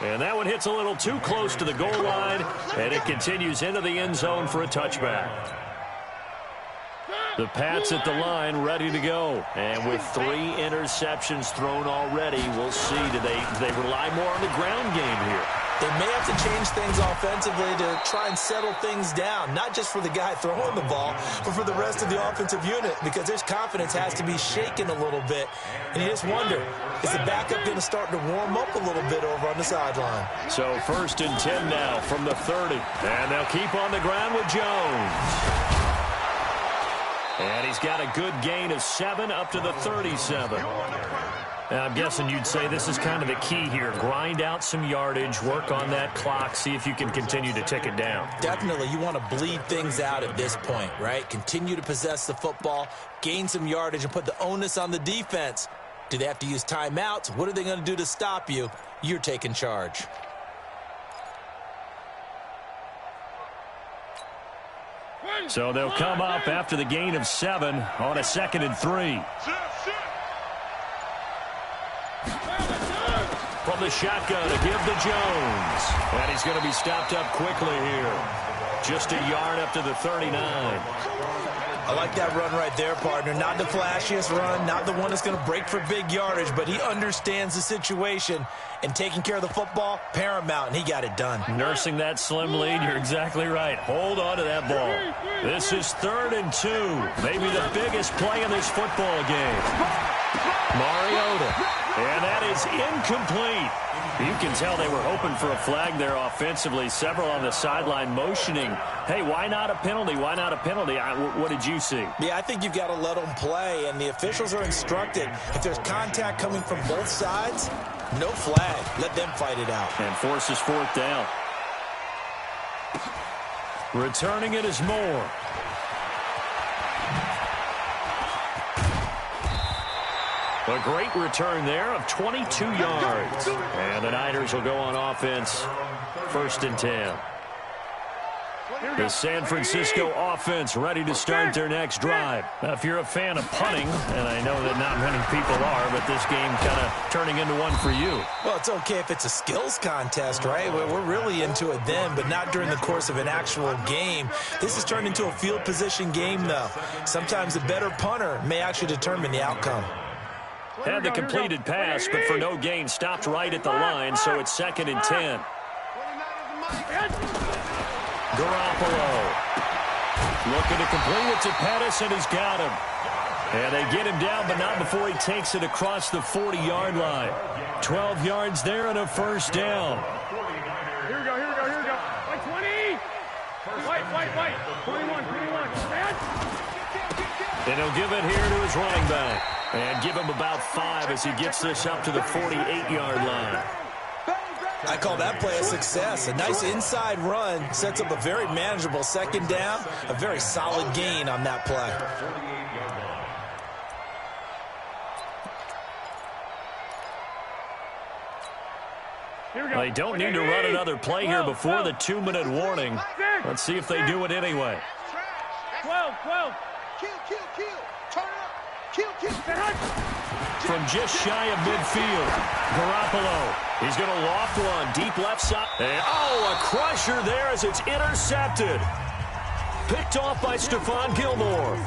And that one hits a little too close to the goal line, and it continues into the end zone for a touchback. The Pats at the line ready to go. And with 3 interceptions thrown already, we'll see. Do they rely more on the ground game here?
They may have to change things offensively to try and settle things down, not just for the guy throwing the ball, but for the rest of the offensive unit, because his confidence has to be shaken a little bit. And you just wonder, is the backup going to start to warm up a little bit over on the sideline?
So 1st and 10 now from the 30. And they'll keep on the ground with Jones. And he's got a good gain of 7 up to the 37. I'm guessing you'd say this is kind of the key here. Grind out some yardage, work on that clock, see if you can continue to tick it down.
Definitely. You want to bleed things out at this point, right? Continue to possess the football, gain some yardage, and put the onus on the defense. Do they have to use timeouts? What are they going to do to stop you? You're taking charge.
So they'll come up after the gain of 7 on a 2nd and 3. From the shotgun to give to Jones. And he's going to be stopped up quickly here. Just a yard up to the 39.
I like that run right there, partner. Not the flashiest run, not the one that's going to break for big yardage, but he understands the situation, and taking care of the football, paramount, and he got it done.
Nursing that slim lead, you're exactly right. Hold on to that ball. This is 3rd and 2. Maybe the biggest play in this football game. Mariota. And that is incomplete. You can tell they were hoping for a flag there offensively. Several on the sideline motioning. Hey, why not a penalty? Why not a penalty? What did you see?
Yeah, I think you've got to let them play, and the officials are instructed. If there's contact coming from both sides, no flag. Let them fight it out.
And forces 4th down. Returning it is Moore. A great return there of 22 yards. And the Niners will go on offense. 1st and 10. The San Francisco offense ready to start their next drive. Now, if you're a fan of punting, and I know that not many people are, but this game kind of turning into one for you.
Well, it's okay if it's a skills contest, right? We're really into it then, but not during the course of an actual game. This has turned into a field position game, though. Sometimes the better punter may actually determine the outcome.
Had the completed pass, but for no gain, stopped right at the line, so it's 2nd and 10. Garoppolo looking to complete it to Pettis, and he's got him. And they get him down, but not before he takes it across the 40-yard line. 12 yards there and a 1st down.
Here we go. White 20. White. 21.
And he'll give it here to his running back. And give him about 5 as he gets this up to the 48-yard line.
I call that play a success. A nice inside run sets up a very manageable second down, a very solid gain on that play.
They don't need to run another play here before the 2-minute warning. Let's see if they do it anyway.
12. Kill. Turn up. Kill.
From just shy of midfield, Garoppolo. He's going to loft one deep left side. And, a crusher there as it's intercepted. Picked off by Stephon Gilmore.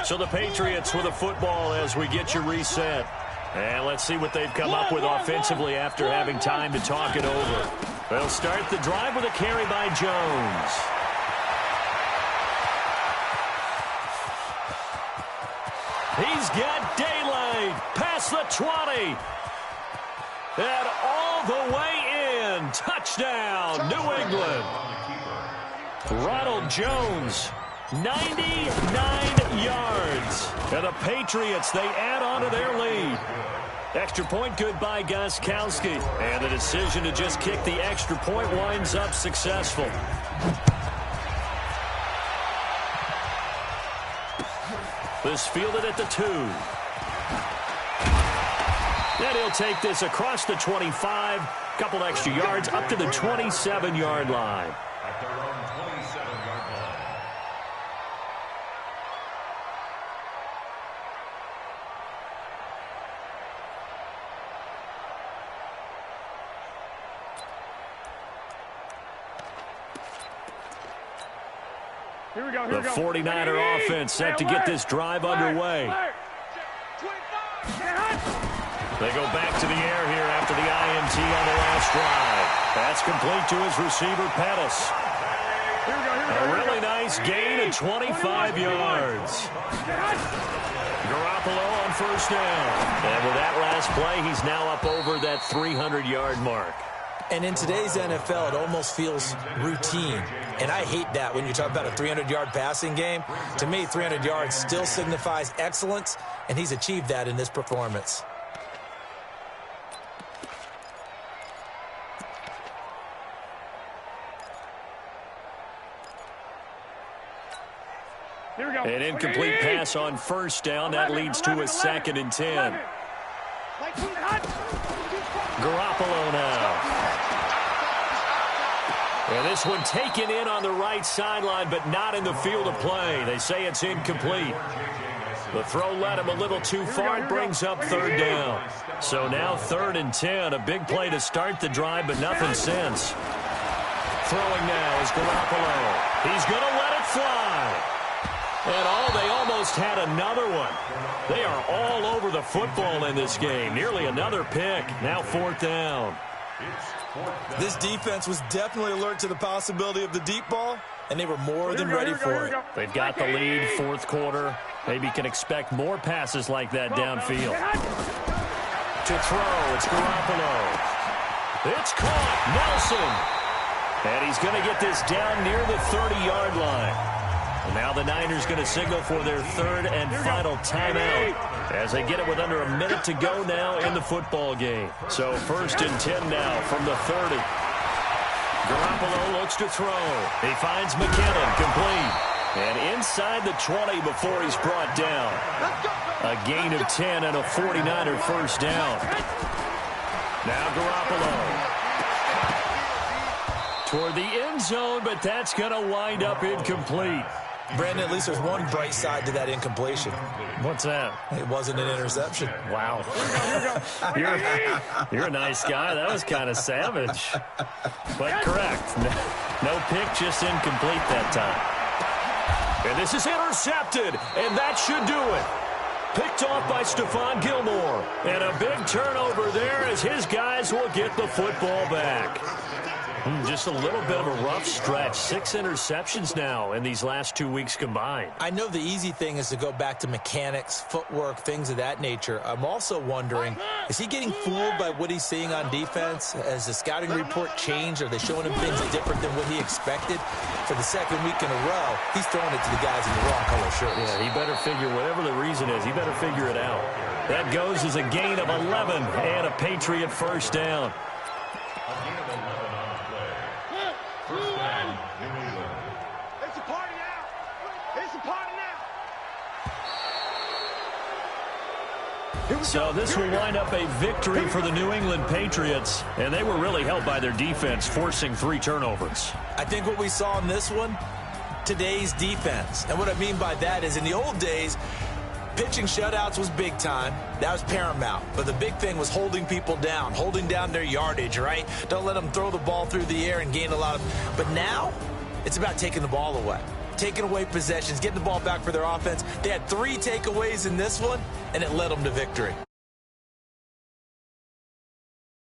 So the Patriots with a football as we get you reset. And let's see what they've come up with offensively after having time to talk it over. They'll start the drive with a carry by Jones. He's got daylight past the 20. And all the way in. Touchdown, New England. Ronald Jones. 99 yards. And the Patriots, they add on to their lead. Extra point good by Gostkowski. And the decision to just kick the extra point winds up successful. This fielded at the 2. Then he'll take this across the 25. Couple extra yards up to the 27-yard line.
At their own 27-yard line.
The 49er offense set to get this drive underway. They go back to the air here after the INT on the last drive. That's complete to his receiver, Pettis. A really nice gain of 25 yards. Garoppolo on first down. And with that last play, he's now up over that 300-yard mark.
And in today's NFL, it almost feels routine. And I hate that when you talk about a 300-yard passing game. To me, 300 yards still signifies excellence, and he's achieved that in this performance.
An incomplete pass on first down. That leads to a 2nd and 10. Garoppolo now. And this one taken in on the right sideline, but not in the field of play. They say it's incomplete. The throw led him a little too far. It brings up 3rd down. So now 3rd and 10. A big play to start the drive, but nothing since. Throwing now is Garoppolo. He's going to let it fly. And they almost had another one. They are all over the football in this game. Nearly another pick. Now 4th down.
This defense was definitely alert to the possibility of the deep ball, and they were more than ready for it.
They've got the lead, 4th quarter. Maybe can expect more passes like that downfield. To throw, it's Garoppolo. It's caught, Nelson. And he's going to get this down near the 30-yard line. And now the Niners going to signal for their 3rd and final timeout as they get it with under a minute to go now in the football game. So 1st and 10 now from the 30. Garoppolo looks to throw. He finds McKinnon complete. And inside the 20 before he's brought down. A gain of 10 and a 49er first down. Now Garoppolo. Toward the end zone, but that's going to wind up incomplete.
Brandon, at least there's one bright side to that incompletion.
What's that?
It wasn't an interception.
Wow. You're a nice guy. That was kind of savage. But correct. No pick, just incomplete that time. And this is intercepted, and that should do it. Picked off by Stephon Gilmore. And a big turnover there as his guys will get the football back. Just a little bit of a rough stretch. 6 interceptions now in these last 2 weeks combined.
I know the easy thing is to go back to mechanics, footwork, things of that nature. I'm also wondering, is he getting fooled by what he's seeing on defense? Has the scouting report changed? Are they showing him things different than what he expected? For the second week in a row, he's throwing it to the guys in the wrong color shirts.
Yeah, he better figure, whatever the reason is, he better figure it out. That goes as a gain of 11 and a Patriot first down.
It's a party now. It's a party now.
So this will wind up a victory for the New England Patriots, and they were really helped by their defense, forcing 3 turnovers.
I think what we saw in this one, today's defense. And what I mean by that is in the old days, pitching shutouts was big time. That was paramount. But the big thing was holding people down, holding down their yardage, right? Don't let them throw the ball through the air and gain a lot of... But now, it's about taking the ball away. Taking away possessions, getting the ball back for their offense. They had 3 takeaways in this one, and it led them to victory.